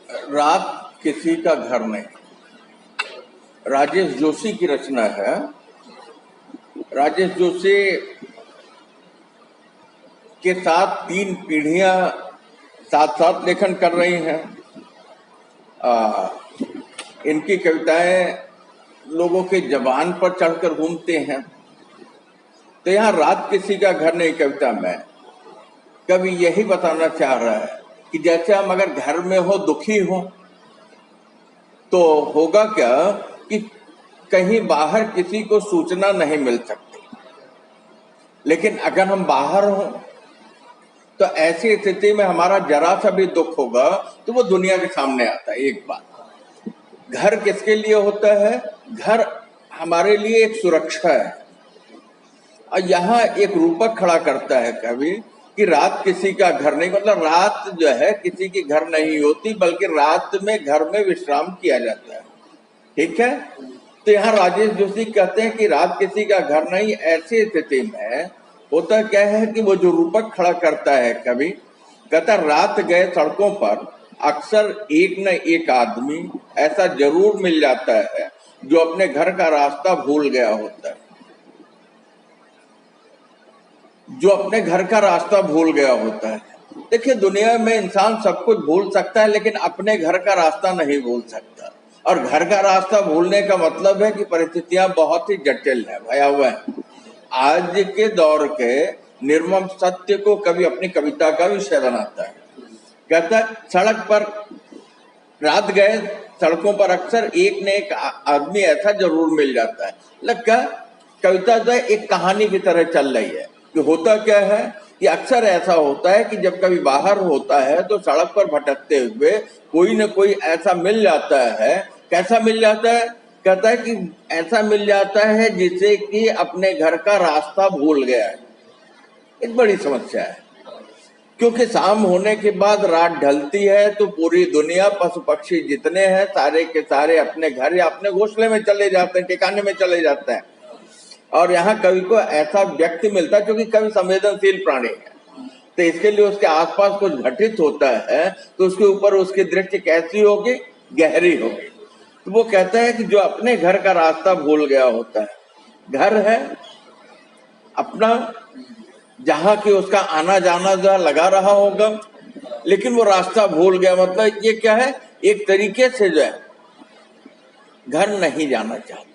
रात किसी का घर नहीं, राजेश जोशी की रचना है। राजेश जोशी के साथ 3 पीढ़ियां साथ साथ लेखन कर रही हैं। इनकी कविताएं लोगों के जबान पर चढ़कर घूमते हैं। तो यहाँ रात किसी का घर नहीं कविता में कवि यही बताना चाह रहा है कि जैसे हम अगर घर में हो, दुखी हो, तो होगा क्या कि कहीं बाहर किसी को सूचना नहीं मिल सकती। लेकिन अगर हम बाहर हो तो ऐसी स्थिति में हमारा जरा सा भी दुख होगा तो वो दुनिया के सामने आता है। एक बात, घर किसके लिए होता है? घर हमारे लिए एक सुरक्षा है। और यहाँ एक रूपक खड़ा करता है कवि कि रात किसी का घर नहीं, मतलब रात जो है किसी की घर नहीं होती, बल्कि रात में घर में विश्राम किया जाता है। ठीक है। तो यहाँ राजेश जोशी कहते हैं कि रात किसी का घर नहीं। ऐसी स्थिति में होता क्या है कि वो जो रूपक खड़ा करता है कवि, कहता रात गए सड़कों पर अक्सर एक न एक आदमी ऐसा जरूर मिल जाता है जो अपने घर का रास्ता भूल गया होता है। जो अपने घर का रास्ता भूल गया होता है। देखिए, दुनिया में इंसान सब कुछ भूल सकता है, लेकिन अपने घर का रास्ता नहीं भूल सकता। और घर का रास्ता भूलने का मतलब है कि परिस्थितियां बहुत ही जटिल है, भयावह है। आज के दौर के निर्मम सत्य को कभी अपनी कविता का विषय बनाता है। कहता है सड़क पर रात गए सड़कों पर अक्सर एक न एक आदमी ऐसा जरूर मिल जाता है। लगता कविता तो एक कहानी की तरह चल रही है कि होता क्या है कि अक्सर ऐसा होता है कि जब कभी बाहर होता है तो सड़क पर भटकते हुए कोई न कोई ऐसा मिल जाता है। कैसा मिल जाता है? कहता है कि ऐसा मिल जाता है जिसे कि अपने घर का रास्ता भूल गया है। एक बड़ी समस्या है, क्योंकि शाम होने के बाद रात ढलती है तो पूरी दुनिया, पशु पक्षी जितने हैं सारे के सारे अपने घर या अपने घोंसले में चले जाते हैं, ठिकाने में चले जाते हैं। और यहाँ कवि को ऐसा व्यक्ति मिलता है, क्योंकि कवि संवेदनशील प्राणी है, तो इसके लिए उसके आसपास कुछ घटित होता है तो उसके ऊपर उसकी दृष्टि कैसी होगी? गहरी होगी। तो वो कहता है कि जो अपने घर का रास्ता भूल गया होता है। घर है अपना, जहाँ की उसका आना जाना जो लगा रहा होगा, लेकिन वो रास्ता भूल गया। मतलब ये क्या है? एक तरीके से जो है घर नहीं जाना चाहता।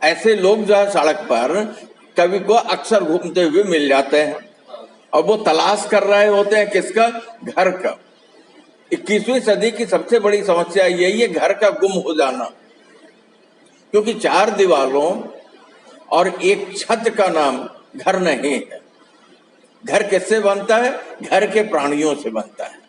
ऐसे लोग जो है सड़क पर कवि को अक्सर घूमते हुए मिल जाते हैं और वो तलाश कर रहे होते हैं किसका? घर का। 21वीं सदी की सबसे बड़ी समस्या यही है, घर का गुम हो जाना। क्योंकि 4 दीवारों और एक छत का नाम घर नहीं है। घर किससे बनता है? घर के प्राणियों से बनता है।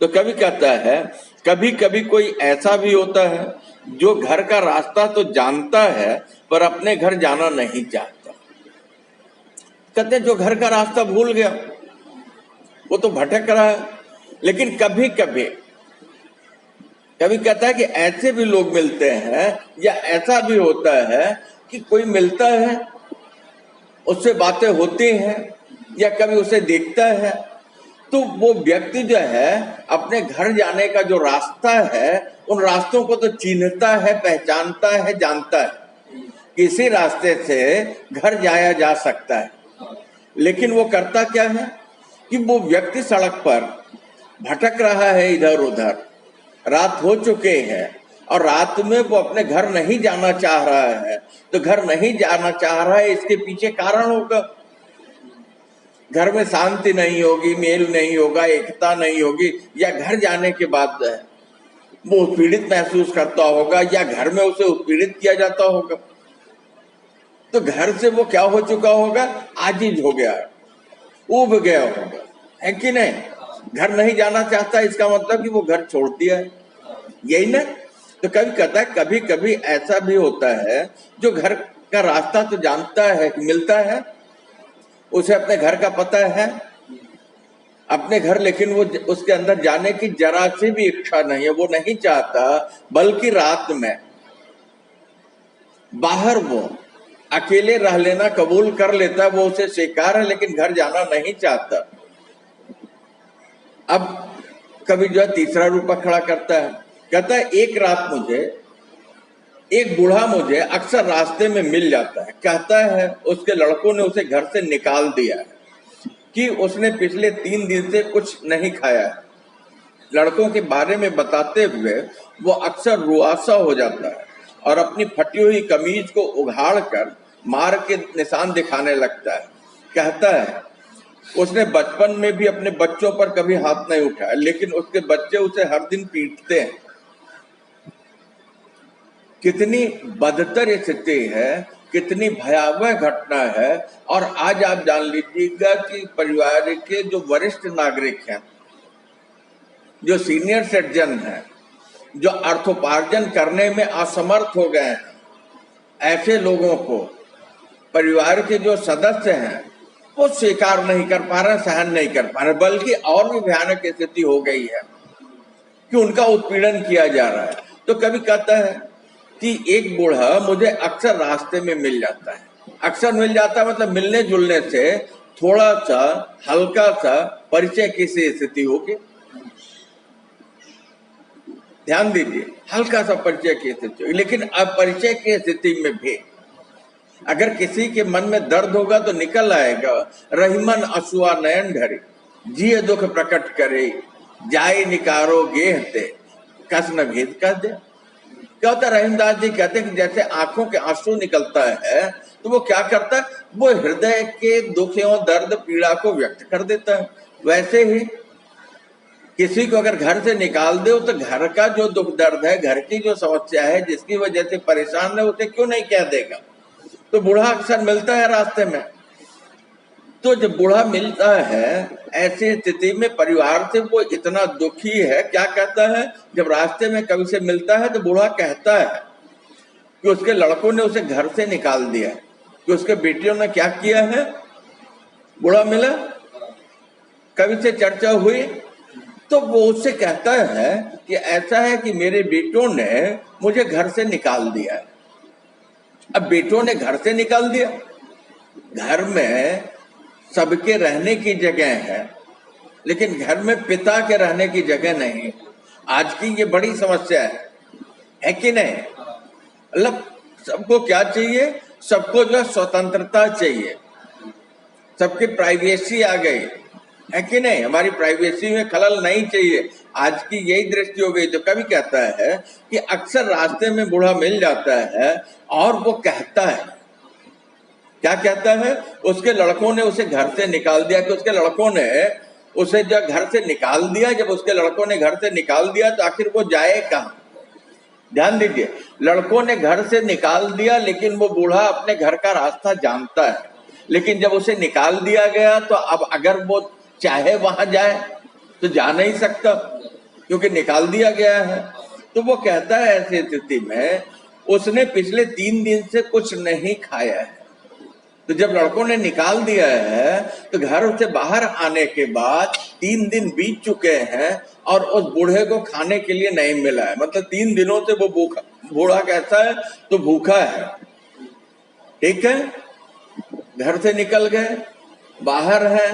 तो कवि कहता है कभी कभी कोई ऐसा भी होता है जो घर का रास्ता तो जानता है पर अपने घर जाना नहीं चाहता। कहते हैं जो घर का रास्ता भूल गया वो तो भटक रहा है। लेकिन कभी कभी कभी कहता है कि ऐसे भी लोग मिलते हैं, या ऐसा भी होता है कि कोई मिलता है, उससे बातें होती हैं, या कभी उसे देखता है तो वो व्यक्ति जो है अपने घर जाने का जो रास्ता है उन रास्तों को तो चिन्हता है, पहचानता है, जानता है किसी रास्ते से घर जाया जा सकता है। लेकिन वो करता क्या है कि वो व्यक्ति सड़क पर भटक रहा है इधर उधर, रात हो चुके हैं और रात में वो अपने घर नहीं जाना चाह रहा है। तो घर नहीं जाना चाह रहा है, इसके पीछे कारण होगा। घर में शांति नहीं होगी, मेल नहीं होगा, एकता नहीं होगी, या घर जाने के बाद वो उत्पीड़ित महसूस करता होगा, या घर में उसे उत्पीड़ित किया जाता होगा। तो घर से वो क्या हो चुका होगा? आजिज हो गया, उब गया होगा, है कि नहीं? घर नहीं जाना चाहता, इसका मतलब कि वो घर छोड़ दिया है, यही ना? तो कभी कहता है कभी कभी ऐसा भी होता है जो घर का रास्ता तो जानता है, मिलता है, उसे अपने घर का पता है अपने घर, लेकिन वो उसके अंदर जाने की जरा सी भी इच्छा नहीं है, वो नहीं चाहता। बल्कि रात में बाहर वो अकेले रह लेना कबूल कर लेता है, वो उसे स्वीकार है, लेकिन घर जाना नहीं चाहता। अब कभी जो है तीसरा रुपया खड़ा करता है। कहता है एक रात मुझे एक बूढ़ा मुझे अक्सर रास्ते में मिल जाता है। कहता है उसके लड़कों ने उसे घर से निकाल दिया है कि उसने पिछले 3 दिन से कुछ नहीं खाया है। लड़कों के बारे में बताते हुए वो अक्सर रुआसा हो जाता है और अपनी फटी हुई कमीज को उघाड़ कर मार के निशान दिखाने लगता है। कहता है उसने बचपन में भी अपने बच्चों पर कभी हाथ नहीं उठाया, लेकिन उसके बच्चे उसे हर दिन पीटते हैं। कितनी बदतर स्थिति है, कितनी भयावह घटना है। और आज आप जान लीजिएगा कि परिवार के जो वरिष्ठ नागरिक हैं, जो सीनियर सिटीजन हैं, जो अर्थोपार्जन करने में असमर्थ हो गए हैं, ऐसे लोगों को परिवार के जो सदस्य हैं वो स्वीकार नहीं कर पा रहे, सहन नहीं कर पा रहे, बल्कि और भी भयानक स्थिति हो गई है कि उनका उत्पीड़न किया जा रहा है। तो कभी कहता है कि एक बूढ़ा मुझे अक्सर रास्ते में मिल जाता है। अक्सर मिल जाता है मतलब मिलने जुलने से थोड़ा सा हल्का सा परिचय की स्थिति होगी। ध्यान दीजिए, हल्का सा परिचय की स्थिति। लेकिन अब परिचय की स्थिति में भी अगर किसी के मन में दर्द होगा तो निकल आएगा, रहीमन असुआ नयन ढरी, जिये दुख प्रकट करे, जाए निकारो गेहते, कस न भेद कर दे। क्या होता है, रहीमदास जी कहते हैं कि जैसे आंखों के आंसू निकलता है तो वो क्या करता है, वो हृदय के दुखों दर्द पीड़ा को व्यक्त कर देता है। वैसे ही किसी को अगर घर से निकाल दो तो घर का जो दुख दर्द है, घर की जो समस्या है, जिसकी वजह से परेशान है, उसे क्यों नहीं कह देगा। तो बूढ़ा अक्सर मिलता है रास्ते में। तो जब बूढ़ा मिलता है ऐसी स्थिति में परिवार से वो इतना दुखी है, क्या कहता है, जब रास्ते में कभी से मिलता है तो बूढ़ा कहता है कि उसके लड़कों ने उसे घर से निकाल दिया है, कि उसके बेटियों ने क्या किया है। बूढ़ा मिला, कभी से चर्चा हुई तो वो उससे कहता है कि ऐसा है कि मेरे बेटों ने मुझे घर से निकाल दिया है। अब बेटों ने घर से निकाल दिया, घर में सबके रहने की जगह है, लेकिन घर में पिता के रहने की जगह नहीं। आज की ये बड़ी समस्या है कि नहीं। मतलब सबको क्या चाहिए, सबको जो स्वतंत्रता चाहिए, सबकी प्राइवेसी आ गई है कि नहीं। हमारी प्राइवेसी में खलल नहीं चाहिए, आज की यही दृष्टि हो गई। तो कभी कहता है कि अक्सर रास्ते में बूढ़ा मिल जाता है और वो कहता है, क्या कहता है, उसके लड़कों ने उसे घर से निकाल दिया। कि उसके लड़कों ने उसे जब घर से निकाल दिया, जब उसके लड़कों ने घर से निकाल दिया तो आखिर वो जाए कहाँ। ध्यान दीजिए, लड़कों ने घर से निकाल दिया, लेकिन वो बूढ़ा अपने घर का रास्ता जानता है। लेकिन जब उसे निकाल दिया गया तो अब अगर वो चाहे वहां जाए तो जा नहीं सकता, क्योंकि निकाल दिया गया है। तो वो कहता है ऐसी स्थिति में उसने पिछले 3 दिन से कुछ नहीं खाया है। तो जब लड़कों ने निकाल दिया है तो घर से बाहर आने के बाद 3 दिन बीत चुके हैं और उस बूढ़े को खाने के लिए नहीं मिला है। मतलब 3 दिनों से वो भूखा, बूढ़ा कैसा है तो भूखा है। ठीक है, घर से निकल गए, बाहर है,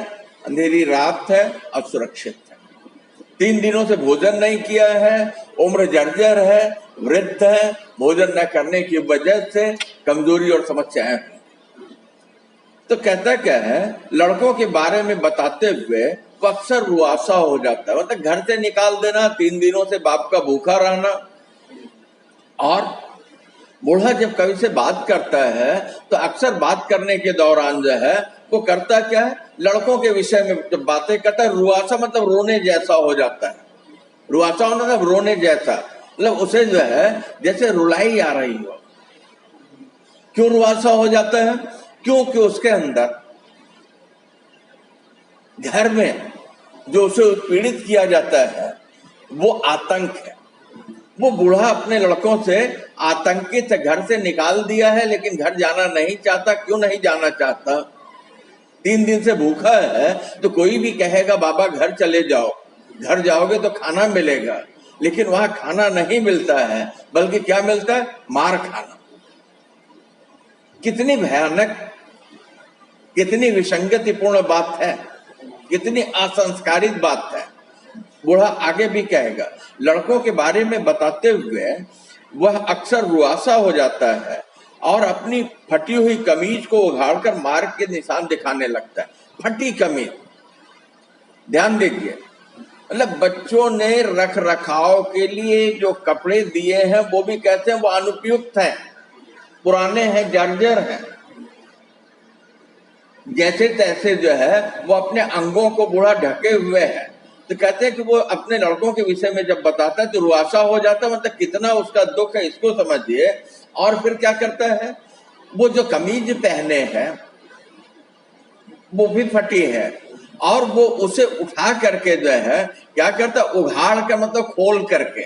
अंधेरी रात है और सुरक्षित है। 3 दिनों से भोजन नहीं किया है, उम्र जर्जर है, वृद्ध है, भोजन न करने की वजह से कमजोरी और समस्याएं हैं। तो कहता क्या है, लड़कों के बारे में बताते हुए वो अक्सर रुआसा हो जाता है। मतलब घर से निकाल देना, 3 दिनों से बाप का भूखा रहना। और बूढ़ा जब कभी से बात करता है तो अक्सर बात करने के दौरान जो है वो करता क्या है, लड़कों के विषय में जब बातें करता है, रुआसा मतलब रोने जैसा हो जाता है। रुआसा होना मतलब रोने जैसा, मतलब उसे जो है जैसे रुलाई आ रही हो। क्यों रुआसा हो जाता है, क्योंकि उसके अंदर घर में जो उसे पीड़ित किया जाता है वो आतंक है। वो बूढ़ा अपने लड़कों से आतंकित, घर से निकाल दिया है लेकिन घर जाना नहीं चाहता। क्यों नहीं जाना चाहता, 3 दिन से भूखा है। तो कोई भी कहेगा बाबा घर चले जाओ, घर जाओगे तो खाना मिलेगा, लेकिन वहां खाना नहीं मिलता है, बल्कि क्या मिलता है, मार खाना। कितनी भयानक, कितनी विसंगतिपूर्ण बात है, कितनी असंस्कारित बात है। बूढ़ा आगे भी कहेगा। लड़कों के बारे में बताते हुए वह अक्सर रुआसा हो जाता है और अपनी फटी हुई कमीज को उघाड़कर मार्ग के निशान दिखाने लगता है। फटी कमीज, ध्यान दीजिए, मतलब बच्चों ने रख रखाव के लिए जो कपड़े दिए हैं वो भी कहते हैं वो अनुपयुक्त हैं, पुराने हैं, जर्जर हैं। जैसे तैसे जो है वो अपने अंगों को बूढ़ा ढके हुए है। तो कहते हैं कि वो अपने लड़कों के विषय में जब बताता है तो रुआसा हो जाता है, मतलब कितना उसका दुख है इसको समझिए। और फिर क्या करता है, वो जो कमीज पहने हैं वो भी फटी है और वो उसे उठा करके जो है क्या करता है, उघाड़ कर मतलब खोल करके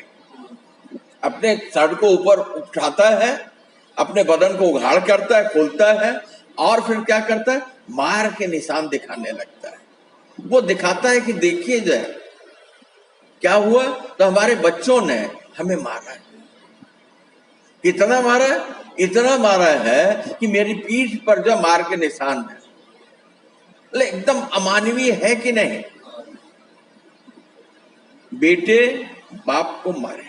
अपने सर को ऊपर उठाता है, अपने बदन को उघाड़ करता है, खोलता है और फिर क्या करता है, मार के निशान दिखाने लगता है। वो दिखाता है कि देखिए जो है क्या हुआ, तो हमारे बच्चों ने हमें मारा है। कितना मारा है? इतना मारा है कि मेरी पीठ पर जो मार के निशान है। एकदम अमानवीय है कि नहीं? बेटे बाप को मारे,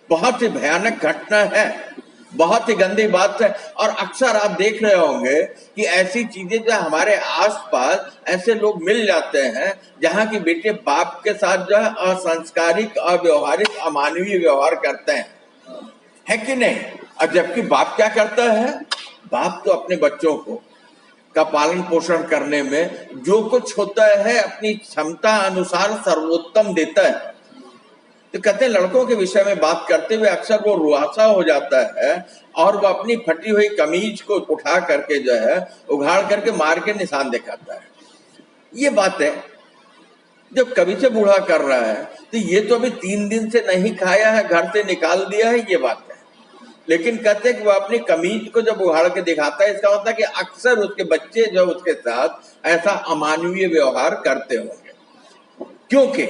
बहुत ही भयानक घटना है, बहुत ही गंदी बात है। और अक्सर आप देख रहे होंगे कि ऐसी चीजें जो हमारे आसपास ऐसे लोग मिल जाते हैं जहां की बेटे बाप के साथ जो है असंस्कारिक, अव्यवहारिक, अमानवीय व्यवहार करते हैं, है कि नहीं? और जबकि बाप क्या करता है, बाप तो अपने बच्चों को का पालन पोषण करने में जो कुछ होता है अपनी क्षमता अनुसार सर्वोत्तम देता है। तो कहते हैं लड़कों के विषय में बात करते हुए अक्सर वो रुआसा हो जाता है और वो अपनी फटी हुई कमीज को उठा करके जो है उघाड़ करके मार के निशान दिखाता है। ये बात है जब कभी से बूढ़ा कर रहा है तो ये तो अभी 3 दिन से नहीं खाया है, घर से निकाल दिया है, ये बात है। लेकिन कहते हैं कि वो अपनी कमीज को जब उघाड़ के दिखाता है, इसका मतलब कि अक्सर उसके बच्चे जो उसके साथ ऐसा अमानवीय व्यवहार करते होंगे। क्योंकि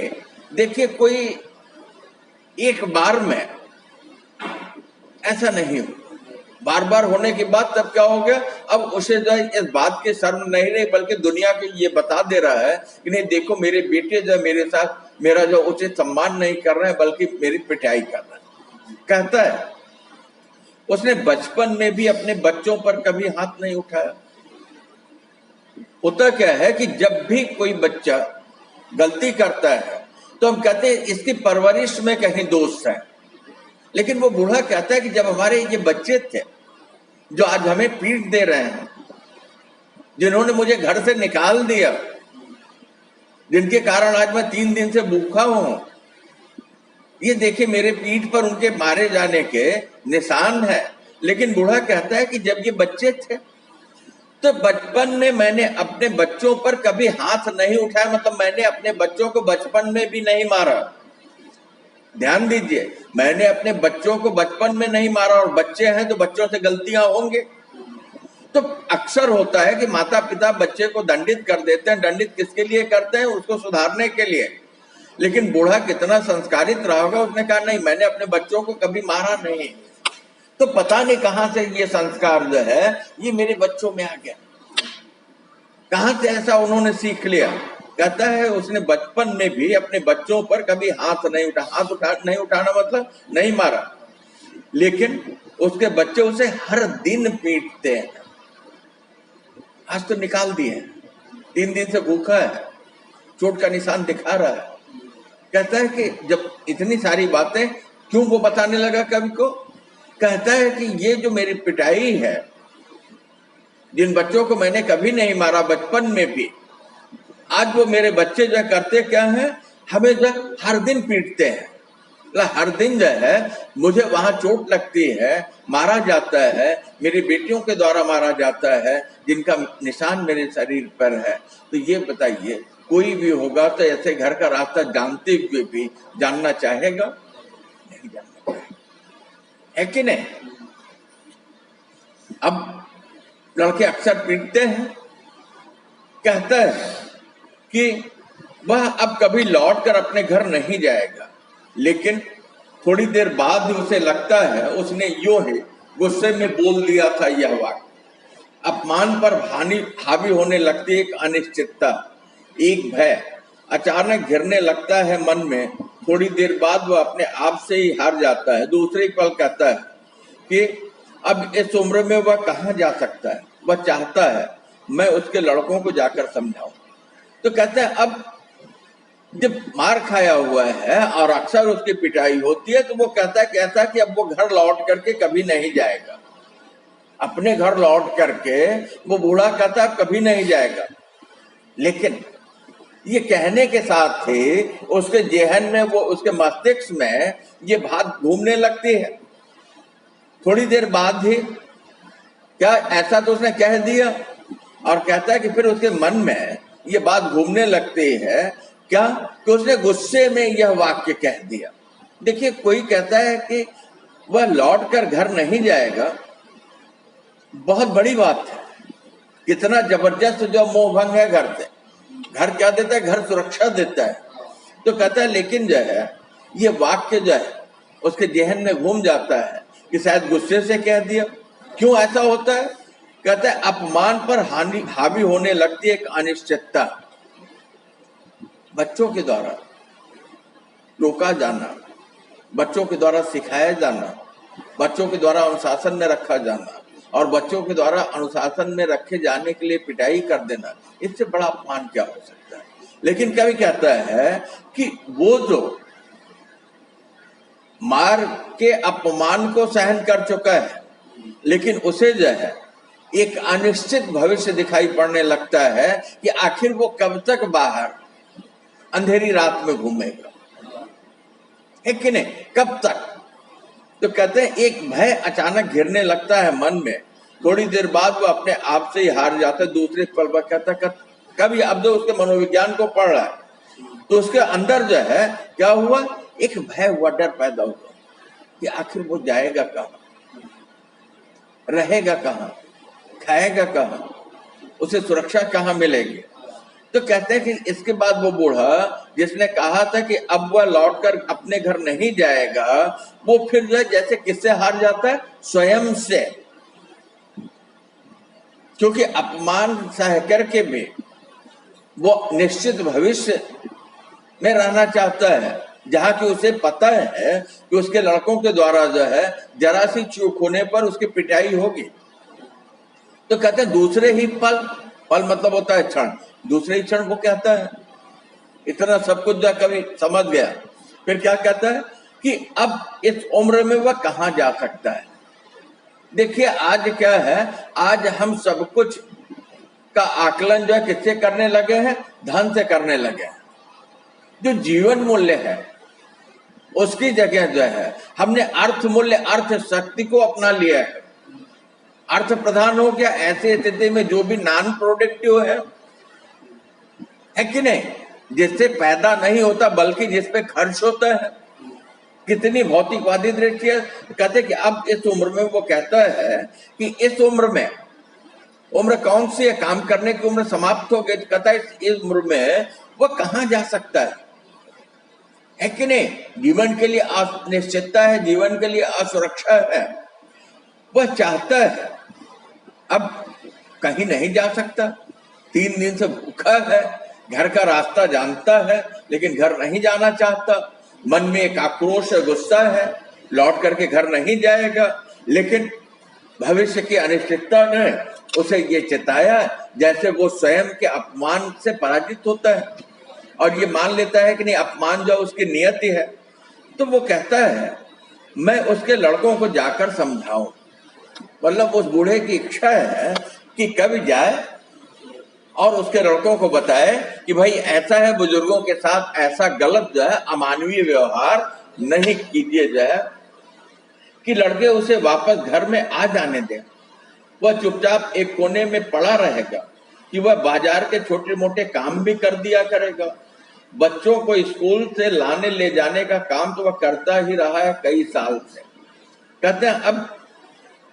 देखिए कोई एक बार में ऐसा नहीं हो, बार बार होने के बाद तब क्या हो गया, अब उसे जो है इस बात की शर्म नहीं रही बल्कि दुनिया को ये बता दे रहा है कि नहीं देखो मेरे बेटे जो मेरे साथ मेरा जो उचित सम्मान नहीं कर रहे हैं बल्कि मेरी पिटाई कर रहे हैं। कहता है उसने बचपन में भी अपने बच्चों पर कभी हाथ नहीं उठाया। होता क्या है कि जब भी कोई बच्चा गलती करता है तो हम कहते हैं इसकी परवरिश में कहीं दोष है। लेकिन वो बूढ़ा कहता है कि जब हमारे ये बच्चे थे जो आज हमें पीट दे रहे हैं, जिन्होंने मुझे घर से निकाल दिया, जिनके कारण आज मैं 3 दिन से भूखा हूं, ये देखिए मेरे पीठ पर उनके मारे जाने के निशान है। लेकिन बूढ़ा कहता है कि जब ये बच्चे थे तो बचपन में मैंने अपने बच्चों पर कभी हाथ नहीं उठाया, मतलब मैंने अपने बच्चों को बचपन में भी नहीं मारा। ध्यान दीजिए, मैंने अपने बच्चों को बचपन में नहीं मारा और बच्चे हैं तो बच्चों से गलतियां होंगे। तो अक्सर होता है कि माता पिता बच्चे को दंडित कर देते हैं। दंडित किसके लिए करते हैं? उसको सुधारने के लिए। लेकिन बूढ़ा कितना संस्कारित रहा होगा, उसने कहा नहीं मैंने अपने बच्चों को कभी मारा नहीं। तो पता नहीं कहां से ये संस्कार जो है ये मेरे बच्चों में आ गया, कहां से ऐसा उन्होंने सीख लिया। कहता है उसने बचपन में भी अपने बच्चों पर कभी हाथ नहीं उठाना मतलब नहीं मारा, लेकिन उसके बच्चे उसे हर दिन पीटते हैं। आज तो निकाल दिए, 3 दिन से भूखा है, चोट का निशान दिखा रहा है। कहता है कि जब इतनी सारी बातें क्यों वो बताने लगा कवि को, कहता है कि ये जो मेरी पिटाई है, जिन बच्चों को मैंने कभी नहीं मारा बचपन में भी, आज वो मेरे बच्चे जो करते क्या है, हमें जो हर दिन पीटते हैं। हर दिन जो है मुझे वहां चोट लगती है, मारा जाता है, मेरी बेटियों के द्वारा मारा जाता है जिनका निशान मेरे शरीर पर है। तो ये बताइए कोई भी होगा तो ऐसे घर का रास्ता जानते हुए भी जानना चाहेगा? नहीं जानना चाहेगा, है कि नहीं? अब लड़के अक्सर पीटते हैं। कहता है कि वह अब कभी लौटकर अपने घर नहीं जाएगा, लेकिन थोड़ी देर बाद ही उसे लगता है उसने यूं ही गुस्से में बोल दिया था यह वाक्य। अपमान पर हावी होने लगती एक अनिश्चितता, एक भय अचानक घिरने लगता है मन में, थोड़ी देर बाद वो अपने आप से ही हार जाता है। दूसरे ही पल कहता है कि अब इस उम्र में वह कहाँ जा सकता है। वह चाहता है मैं उसके लड़कों को जाकर समझाऊं। तो कहते हैं अब जब मार खाया हुआ है और अक्सर उसकी पिटाई होती है, तो वो कहता है कि अब वो घर लौट करके कभी नहीं जाएगा। अपने घर लौट करके वो बूढ़ा कहता है कभी नहीं जाएगा। लेकिन ये कहने के साथ ही उसके जेहन में, वो उसके मस्तिष्क में ये बात घूमने लगती है। थोड़ी देर बाद ही क्या ऐसा तो उसने कह दिया, और कहता है कि फिर उसके मन में ये बात घूमने लगती है क्या कि उसने गुस्से में यह वाक्य कह दिया। देखिए, कोई कहता है कि वह लौट कर घर नहीं जाएगा, बहुत बड़ी बात है। कितना जबरदस्त जो मोह भंग है घर से। घर क्या देता है? घर सुरक्षा देता है। तो कहता है लेकिन जो है ये वाक्य जो है उसके जेहन में घूम जाता है कि शायद गुस्से से कह दिया। क्यों ऐसा होता है? कहता है अपमान पर हावी होने लगती है एक अनिश्चितता। बच्चों के द्वारा रोका जाना, बच्चों के द्वारा सिखाया जाना, बच्चों के द्वारा अनुशासन में रखा जाना और बच्चों के द्वारा अनुशासन में रखे जाने के लिए पिटाई कर देना, इससे बड़ा अपमान क्या हो सकता है। लेकिन कभी कहता है कि वो जो मार के अपमान को सहन कर चुका है, लेकिन उसे जो है एक अनिश्चित भविष्य दिखाई पड़ने लगता है कि आखिर वो कब तक बाहर अंधेरी रात में घूमेगा, है कि नहीं, कब तक। तो कहते हैं एक भय अचानक घिरने लगता है मन में। थोड़ी देर बाद वो अपने आप से ही हार जाता है। दूसरे पल पर कहता है कभी, अब जो उसके मनोविज्ञान को पढ़ रहा है तो उसके अंदर जो है क्या हुआ, एक भय हुआ, डर पैदा हुआ कि आखिर वो जाएगा कहाँ, रहेगा कहाँ, खाएगा कहाँ, उसे सुरक्षा कहाँ मिलेगी। तो कहते हैं कि इसके बाद वो बूढ़ा जिसने कहा था कि अब वह लौटकर अपने घर नहीं जाएगा, वो फिर जो है जैसे किससे हार जाता है, स्वयं से। क्योंकि अपमान सह करके भी वो निश्चित भविष्य में रहना चाहता है, जहां कि उसे पता है कि उसके लड़कों के द्वारा जो है जरा सी चूक होने पर उसकी पिटाई होगी। तो कहते हैं दूसरे ही पल, पल मतलब होता है क्षण, दूसरे ही क्षण वो कहता है, इतना सब कुछ जो कभी समझ गया, फिर क्या कहता है कि अब इस उम्र में वह कहाँ जा सकता है। देखिए आज क्या है, आज हम सब कुछ का आकलन जो है किससे करने लगे हैं, धन से करने लगे हैं। जो जीवन मूल्य है उसकी जगह जो है हमने अर्थ मूल्य, अर्थ शक्ति को अपना लिया है। अर्थ प्रधान हो गया ऐसी स्थिति में जो भी नॉन प्रोडक्टिव है कि नहीं, जिससे पैदा नहीं होता बल्कि जिस पे खर्च होता है। कितनी भौतिकवादी दृष्टि है। कहते कि अब इस उम्र में वो कहता है कि इस उम्र में, उम्र कौन सी है, काम करने की उम्र समाप्त हो गई। कहता है इस उम्र में वो कहाँ जा सकता है कि नहीं। जीवन के लिए अनिश्चितता है, जीवन के लिए असुरक्षा है। वह चाहता है अब कहीं नहीं जा सकता, 3 दिन से भूखा है, घर का रास्ता जानता है लेकिन घर नहीं जाना चाहता। मन में एक आक्रोश है, गुस्सा है, लौट करके घर नहीं जाएगा। लेकिन भविष्य की अनिश्चितता ने उसे ये चिताया जैसे वो स्वयं के अपमान से पराजित होता है और ये मान लेता है कि नहीं, अपमान जो उसकी नियति है। तो वो कहता है मैं उसके लड़कों को जाकर समझाऊं। मतलब उस बूढ़े की इच्छा है कि कभी जाए और उसके लड़कों को बताए कि भाई ऐसा है, बुजुर्गों के साथ ऐसा गलत जो है अमानवीय व्यवहार नहीं कीजिए जाए, कि लड़के उसे वापस घर में आ जाने दें। वह चुपचाप एक कोने में पड़ा रहेगा, कि वह बाजार के छोटे मोटे काम भी कर दिया करेगा। बच्चों को स्कूल से लाने ले जाने का काम तो वह करता ही रहा है कई साल से। कहते हैं अब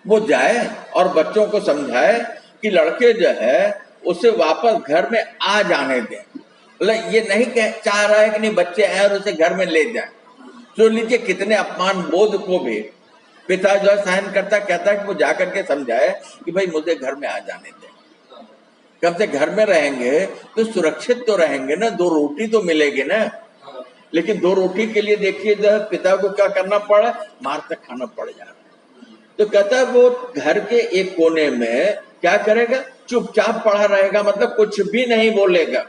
वो जाए और बच्चों को समझाए कि लड़के जो है उसे वापस घर में आ जाने दें। मतलब ये नहीं चाह रहा है कि नहीं बच्चे आए और उसे घर में ले जाए। तो लीजिए कितने अपमान बोध को भी पिता जो सहन करता, कहता है कि वो जाकर के समझाए कि भाई मुझे घर में आ जाने दें। कम से घर में रहेंगे तो सुरक्षित तो रहेंगे ना, 2 रोटी तो मिलेगी ना। लेकिन 2 रोटी के लिए देखिए जो है पिता को क्या करना पड़ा, मार तक खाना पड़ जा रहा है। तो कहता है वो घर के एक कोने में क्या करेगा, चुपचाप पड़ा रहेगा, मतलब कुछ भी नहीं बोलेगा।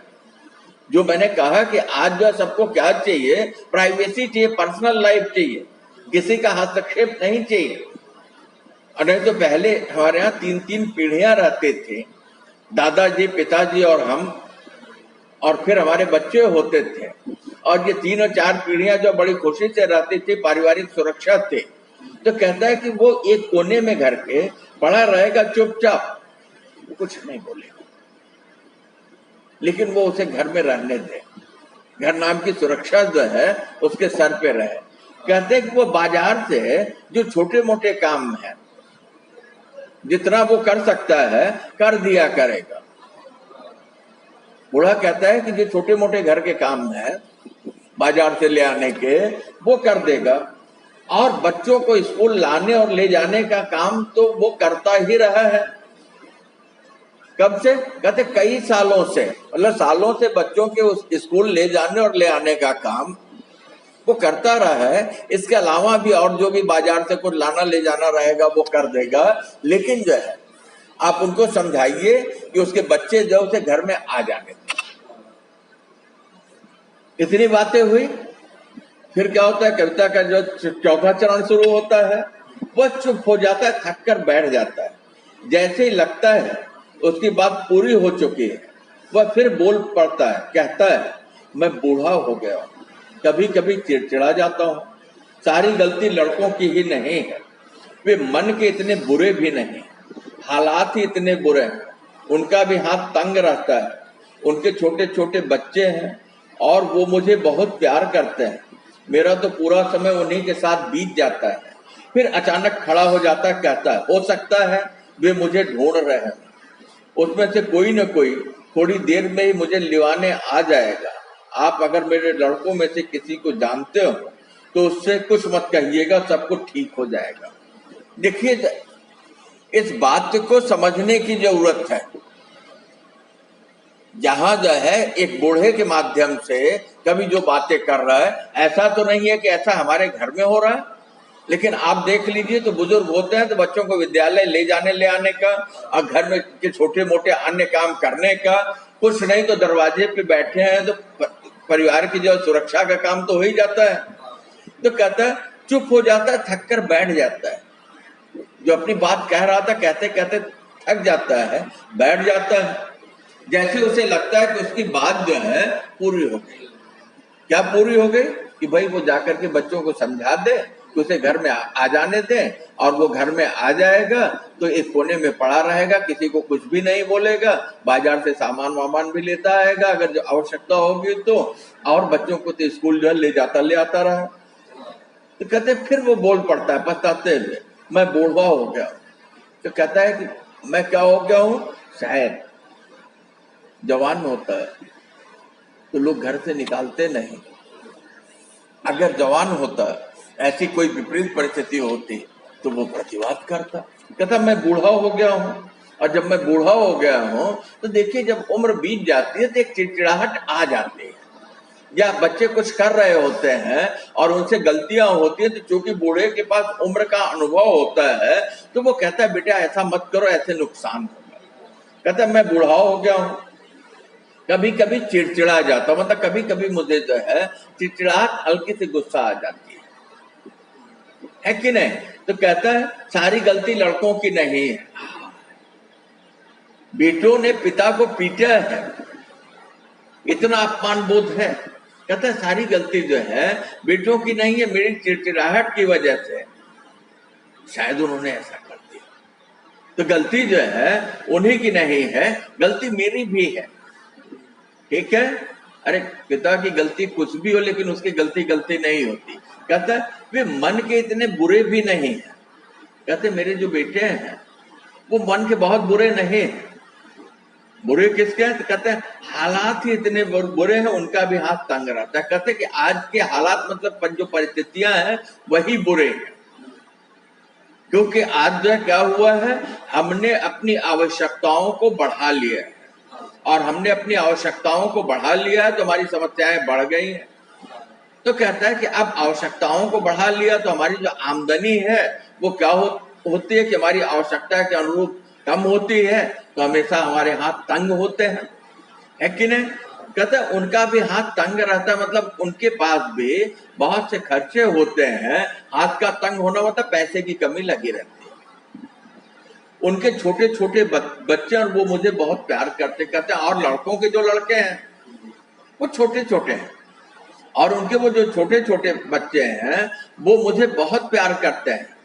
जो मैंने कहा कि आज जो सबको क्या चाहिए, प्राइवेसी चाहिए, पर्सनल लाइफ चाहिए, किसी का हस्तक्षेप नहीं चाहिए। नहीं तो पहले हमारे यहाँ 3-3 पीढ़ियां रहते थे, दादाजी, पिताजी और हम, और फिर हमारे बच्चे होते थे, और ये 3 और 4 पीढ़ियां जो बड़ी खुशी से रहती थी, पारिवारिक सुरक्षा थे। तो कहता है कि वो एक कोने में घर के पड़ा रहेगा चुपचाप, कुछ नहीं बोलेगा, लेकिन वो उसे घर में रहने दे, घर नाम की सुरक्षा जो है उसके सर पे रहे। कहते हैं कि वो बाजार से जो छोटे मोटे काम है, जितना वो कर सकता है कर दिया करेगा। बूढ़ा कहता है कि जो छोटे मोटे घर के काम है बाजार से ले आने के, वो कर देगा, और बच्चों को स्कूल लाने और ले जाने का काम तो वो करता ही रहा है। कब से? कहते कई सालों से, मतलब सालों से बच्चों के उस स्कूल ले जाने और ले आने का काम वो करता रहा है। इसके अलावा भी और जो भी बाजार से कुछ लाना ले जाना रहेगा वो कर देगा। लेकिन जो है आप उनको समझाइए कि उसके बच्चे जो उसे घर में आ जाने दें। इतनी बातें हुई, फिर क्या होता है, कविता का जो चौथा चरण शुरू होता है, वह चुप हो जाता है, थक कर बैठ जाता है। जैसे ही लगता है उसकी बात पूरी हो चुकी है, वह फिर बोल पड़ता है, कहता है मैं बूढ़ा हो गया हूं, कभी कभी चिड़चिड़ा जाता हूं, सारी गलती लड़कों की ही नहीं है, वे मन के इतने बुरे भी नहीं, हालात ही इतने बुरे हैं, उनका भी हाथ तंग रहता है, उनके छोटे छोटे बच्चे हैं और वो मुझे बहुत प्यार करते हैं, मेरा तो पूरा समय उन्हीं के साथ बीत जाता है। फिर अचानक खड़ा हो जाता है, कहता है हो सकता है वे मुझे ढूंढ रहे हैं, उसमें से कोई न कोई थोड़ी देर में ही मुझे लिवाने आ जाएगा। आप अगर मेरे लड़कों में से किसी को जानते हो तो उससे कुछ मत कहिएगा, सब कुछ ठीक हो जाएगा। देखिए इस बात को समझने की जरूरत है। जहां जो है एक बूढ़े के माध्यम से कभी जो बातें कर रहा है, ऐसा तो नहीं है कि ऐसा हमारे घर में हो रहा है, लेकिन आप देख लीजिए तो बुजुर्ग होते हैं तो बच्चों को विद्यालय ले जाने ले आने का और घर में के छोटे मोटे अन्य काम करने का, कुछ नहीं तो दरवाजे पे बैठे हैं तो परिवार की जो सुरक्षा का काम तो हो ही जाता है। तो कहता है चुप हो जाता है, थक कर बैठ जाता है, जो अपनी बात कह रहा था कहते कहते थक जाता है, बैठ जाता है। जैसे उसे लगता है कि उसकी बात जो है पूरी हो गई। क्या पूरी हो गई? कि भाई वो जाकर के बच्चों को समझा दे कि उसे घर में आ जाने दें, और वो घर में आ जाएगा तो एक कोने में पड़ा रहेगा, किसी को कुछ भी नहीं बोलेगा, बाजार से सामान वामान भी लेता आएगा अगर जो आवश्यकता होगी तो, और बच्चों को तो स्कूल जो है ले आता रहा। तो कहते फिर वो बोल पड़ता है पछताते हुए, मैं बूढ़ा हो गया। तो कहता है कि मैं क्या हो गया हूं, शायद जवान होता है तो लोग घर से निकालते नहीं, अगर जवान होता ऐसी कोई विपरीत परिस्थिति होती तो वो प्रतिवाद करता। कहता मैं बूढ़ा हो गया हूं, और जब मैं बूढ़ा हो गया हूं तो देखिए जब उम्र बीत जाती है तो एक चिड़चिड़ाहट आ जाती है, या बच्चे कुछ कर रहे होते हैं और उनसे गलतियां होती है, तो चूंकि बूढ़े के पास उम्र का अनुभव होता है तो वो कहता है बेटा ऐसा मत करो, ऐसे नुकसान होगा। कहता है मैं बूढ़ा हो गया हूं, कभी कभी चिड़चिड़ा जाता, मतलब कभी कभी मुझे जो है चिड़चिड़ाहट, हल्की सी गुस्सा आ जाती है कि नहीं? तो कहता है सारी गलती लड़कों की नहीं है, बेटों ने पिता को पीटा है, इतना अपमान बोध है। कहता है सारी गलती जो है बेटों की नहीं है, मेरी चिड़चिड़ाहट की वजह से शायद उन्होंने ऐसा कर दिया, तो गलती जो है उन्हीं की नहीं है, गलती मेरी भी है। ठीक है, अरे पिता की गलती कुछ भी हो लेकिन उसकी गलती गलती नहीं होती। कहता है वे मन के इतने बुरे भी नहीं है। कहते मेरे जो बेटे हैं वो मन के बहुत बुरे नहीं है। बुरे किसके हैं? तो कहते हैं हालात ही इतने बुरे हैं, उनका भी हाथ तंग रहता है। कहते कि आज के हालात मतलब जो परिस्थितियां हैं वही बुरे हैं, क्योंकि आज जो क्या हुआ है, हमने अपनी आवश्यकताओं को बढ़ा लिया है, और हमने अपनी आवश्यकताओं को बढ़ा लिया है तो हमारी समस्याएं बढ़ गई हैं। तो कहता है कि अब आवश्यकताओं को बढ़ा लिया तो हमारी जो आमदनी है वो क्या होती है कि हमारी आवश्यकता के अनुरूप कम होती है, तो हमेशा हमारे हाथ तंग होते हैं, है कि नहीं? कहते हैं उनका भी हाथ तंग रहता है, मतलब उनके पास भी बहुत से खर्चे होते हैं। हाथ का तंग होना मतलब पैसे की कमी लगी रहती है। उनके छोटे छोटे बच्चे और वो मुझे बहुत प्यार करते, कहते हैं और लड़कों के जो लड़के हैं वो छोटे छोटे हैं और उनके वो जो छोटे छोटे बच्चे हैं वो मुझे बहुत प्यार करते हैं।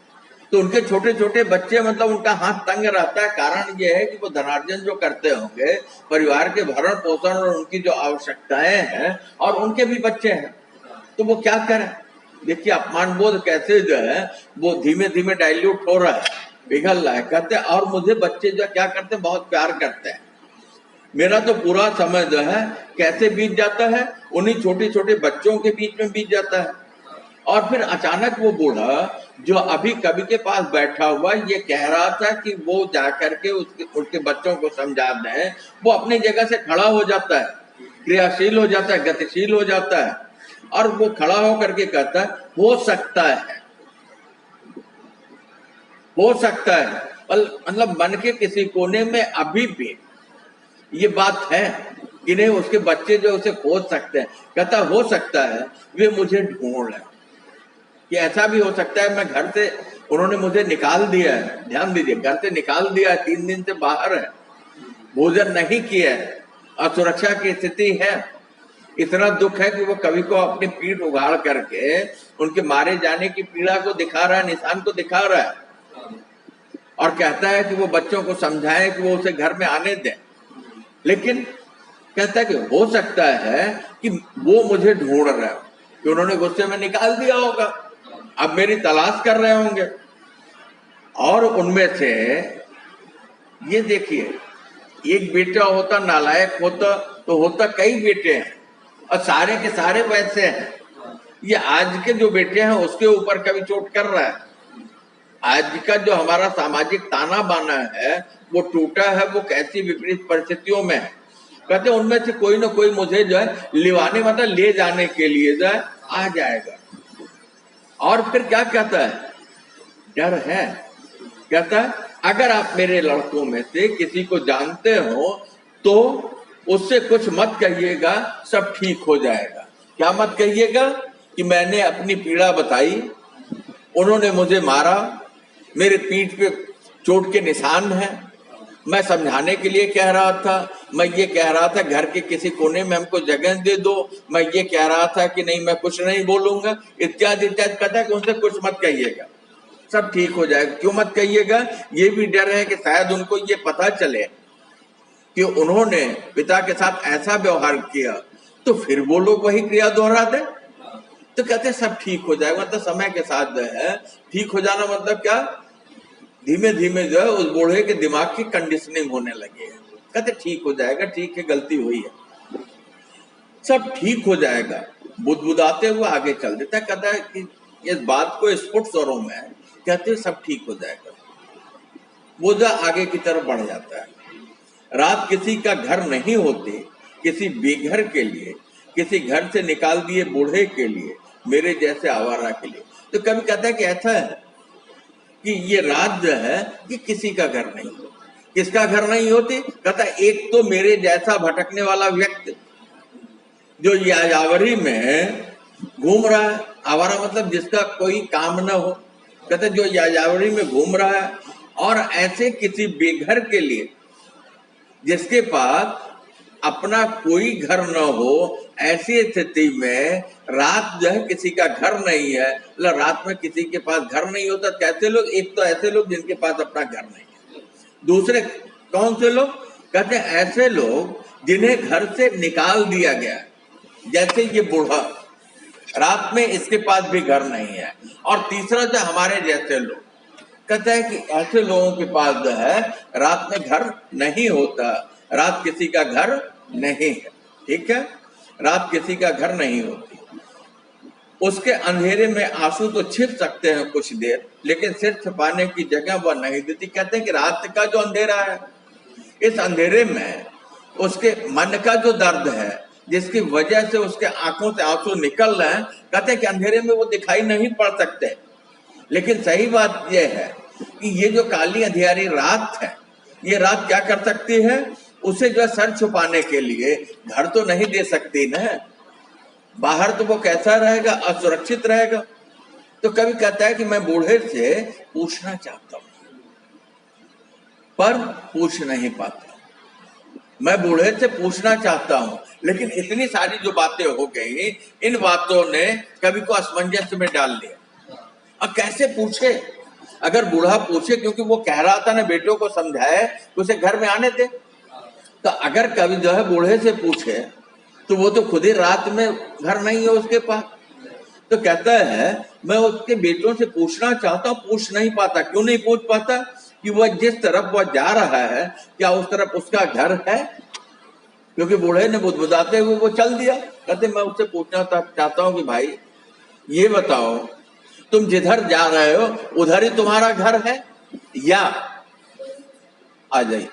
तो उनके छोटे छोटे बच्चे मतलब उनका हाथ तंग रहता है। कारण ये है कि वो धनार्जन जो करते होंगे, परिवार के भरण पोषण और उनकी जो आवश्यकताएं हैं, और उनके भी बच्चे हैं, तो वो क्या करें? देखिए अपमान बोध कैसे जो है वो धीमे धीमे डाइल्यूट हो रहा है, पिघल रहा है। कहते हैं और मुझे बच्चे जो क्या करते हैं, बहुत प्यार करते हैं। मेरा तो पूरा समय जो है कैसे बीत जाता है, उन्हीं छोटे छोटे बच्चों के बीच में बीत जाता है। और फिर अचानक वो बूढ़ा जो अभी कवि के पास बैठा हुआ ये कह रहा था कि वो जाकर के उसके बच्चों को समझा दें, वो अपनी जगह से खड़ा हो जाता है, क्रियाशील हो जाता है, गतिशील हो जाता है, और वो खड़ा होकर के कहता है हो सकता है, हो सकता है। मतलब मन के किसी कोने में अभी भी ये बात है कि नहीं, उसके बच्चे जो उसे खोज सकते हैं। कहता हो सकता है वे मुझे ढूंढ लें, कि ऐसा भी हो सकता है मैं घर से, उन्होंने मुझे निकाल दिया है, ध्यान दीजिए, घर से निकाल दिया है, 3 दिन से बाहर है, भोजन नहीं किया है, असुरक्षा की स्थिति है। इतना दुख है कि वो कवि को अपनी पीठ उगाड़ करके उनके मारे जाने की पीड़ा को दिखा रहा है, निशान को दिखा रहा है, और कहता है कि वो बच्चों को समझाए कि वो उसे घर में आने दें। लेकिन कहता है कि हो सकता है कि वो मुझे ढूंढ रहे हो, कि उन्होंने गुस्से में निकाल दिया होगा, अब मेरी तलाश कर रहे होंगे। और उनमें से ये देखिए, एक बेटा होता नालायक होता तो होता कई बेटे हैं, और सारे के सारे वैसे हैं। ये आज के जो बेटे हैं उसके ऊपर कभी चोट कर रहा है। आज का जो हमारा सामाजिक ताना बाना है वो टूटा है, वो कैसी विपरीत परिस्थितियों में है। कहते उनमें से कोई ना कोई मुझे जो है लिवाने, मतलब ले जाने के लिए जो है आ जाएगा। और फिर क्या कहता है, डर है। कहता है अगर आप मेरे लड़कों में से किसी को जानते हो तो उससे कुछ मत कहिएगा, सब ठीक हो जाएगा। क्या मत कहिएगा? कि मैंने अपनी पीड़ा बताई, उन्होंने मुझे मारा, मेरे पीठ पे चोट के निशान हैं, मैं समझाने के लिए कह रहा था, मैं ये कह रहा था घर के किसी कोने में हमको जगह दे दो, मैं ये कह रहा था कि नहीं मैं कुछ नहीं बोलूंगा, इत्यादि इत्यादि। कहता है कि उनसे कुछ मत कहिएगा, सब ठीक हो जाएगा। क्यों मत कहिएगा? ये भी डर है कि शायद उनको ये पता चले कि उन्होंने पिता के साथ ऐसा व्यवहार किया तो फिर वो लोग वही क्रिया दोहरा दे। तो कहते सब ठीक हो जाएगा, मतलब समय के साथ जो है ठीक हो जाना, मतलब क्या, धीमे धीमे जो है उस बूढ़े के दिमाग की कंडीशनिंग होने लगी है। कहते ठीक हो जाएगा, ठीक है, गलती हुई है, सब ठीक हो जाएगा। बुदबुदाते हुए आगे चल देता है। कहता है कि इस बात को स्फुट स्वरों में कहते सब ठीक हो जाएगा। वो जो आगे की तरफ बढ़ जाता है। रात किसी का घर नहीं होती, किसी बेघर के लिए, किसी घर से निकाल दिए बूढ़े के लिए, मेरे जैसे आवारा के लिए। तो कभी कहता है कि ऐसा है कि ये रात जो है कि किसी का घर नहीं होती। किसका घर नहीं होती? कहता है एक तो मेरे जैसा भटकने वाला व्यक्ति जो यायावरी में घूम रहा है, आवारा मतलब जिसका कोई काम न हो, कहते जो यायावरी में घूम रहा है, और ऐसे किसी बेघर के लिए जिसके पास अपना कोई घर न हो, ऐसी स्थिति में रात जो है किसी का घर नहीं है, मतलब रात में किसी के पास घर नहीं होता। कैसे लोग? एक तो ऐसे लोग जिनके पास अपना घर नहीं है, दूसरे कौन से लोग? कहते हैं ऐसे लोग जिन्हें घर से निकाल दिया गया, जैसे ये बूढ़ा, रात में इसके पास भी घर नहीं है। और तीसरा जो हमारे जैसे लोग, कहता है कि ऐसे लोगों के पास जो है रात में घर नहीं होता, रात किसी का घर नहीं है, ठीक है, रात किसी का घर नहीं होती। उसके अंधेरे में आंसू तो छिप सकते हैं कुछ देर, लेकिन सिर छिपाने की जगह वह नहीं देती। कहते हैं कि रात का जो अंधेरा है, इस अंधेरे में उसके मन का जो दर्द है, जिसकी वजह से उसके आंखों से आंसू निकल रहे हैं, कहते हैं कि अंधेरे में वो दिखाई नहीं पड़ सकते। लेकिन सही बात यह है कि ये जो काली अंधियारी रात है, ये रात क्या कर सकती है? उसे जो सर छुपाने के लिए घर तो नहीं दे सकती ना, बाहर तो वो कैसा रहेगा? असुरक्षित रहेगा। तो कभी कहता है कि मैं बूढ़े से पूछना चाहता हूं पर पूछ नहीं पाता, मैं बूढ़े से पूछना चाहता हूं, लेकिन इतनी सारी जो बातें हो गई, इन बातों ने कवि को असमंजस में डाल दिया। अब कैसे पूछे? अगर बूढ़ा पूछे, क्योंकि वो कह रहा था ना बेटों को समझाए उसे घर में आने दे, तो अगर कवि जो है बूढ़े से पूछे तो वो तो खुद ही रात में घर नहीं है उसके पास, तो कहता है मैं उसके बेटों से पूछना चाहता हूं, पूछ नहीं पाता। क्यों नहीं पूछ पाता? कि वह जिस तरफ वह जा रहा है, क्या उस तरफ उसका घर है? क्योंकि बूढ़े ने बुदबुदाते हुए वो चल दिया। कहते मैं उससे पूछना चाहता हूं कि भाई ये बताओ, तुम जिधर जा रहे हो उधर ही तुम्हारा घर है, या आ जाइए,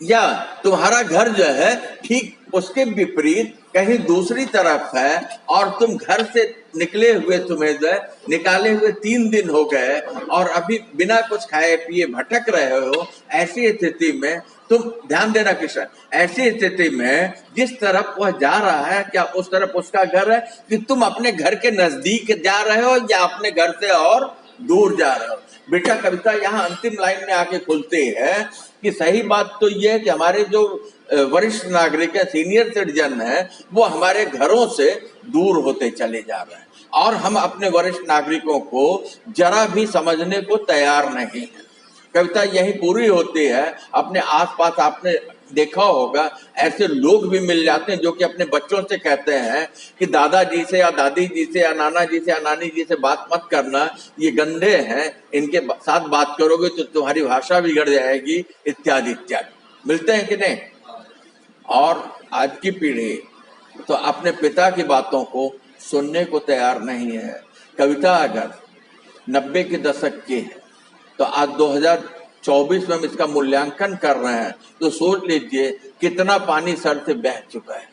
या तुम्हारा घर जो है ठीक उसके विपरीत कहीं दूसरी तरफ है, और तुम घर से निकले हुए, तुम्हें जो है निकाले हुए 3 दिन हो गए और अभी बिना कुछ खाए पिए भटक रहे हो। ऐसी स्थिति में तुम ध्यान देना किशन, ऐसी स्थिति में जिस तरफ वह जा रहा है, क्या उस तरफ उसका घर है, कि तुम अपने घर के नजदीक जा रहे हो या अपने घर से और दूर जा रहे हो? बेटा कविता यहाँ अंतिम लाइन में आके खुलती है कि सही बात तो यह है कि हमारे जो वरिष्ठ नागरिक है, सीनियर सिटीजन है, वो हमारे घरों से दूर होते चले जा रहे हैं, और हम अपने वरिष्ठ नागरिकों को जरा भी समझने को तैयार नहीं है। कविता यही पूरी होती है। अपने आसपास आपने देखा होगा ऐसे लोग भी मिल जाते हैं जो कि अपने बच्चों से कहते हैं कि दादाजी से या दादी जी से या नाना जी से या नानी जी से बात मत करना, ये गंदे हैं, इनके साथ बात करोगे तो तुम्हारी भाषा बिगड़ जाएगी, इत्यादि इत्यादि। मिलते हैं कि नहीं? और आज की पीढ़ी तो अपने पिता की बातों को सुनने को तैयार नहीं है। कविता अगर 90 के दशक की है तो आज 2024 में हम इसका मूल्यांकन कर रहे हैं, तो सोच लीजिए कितना पानी सर से बह चुका है।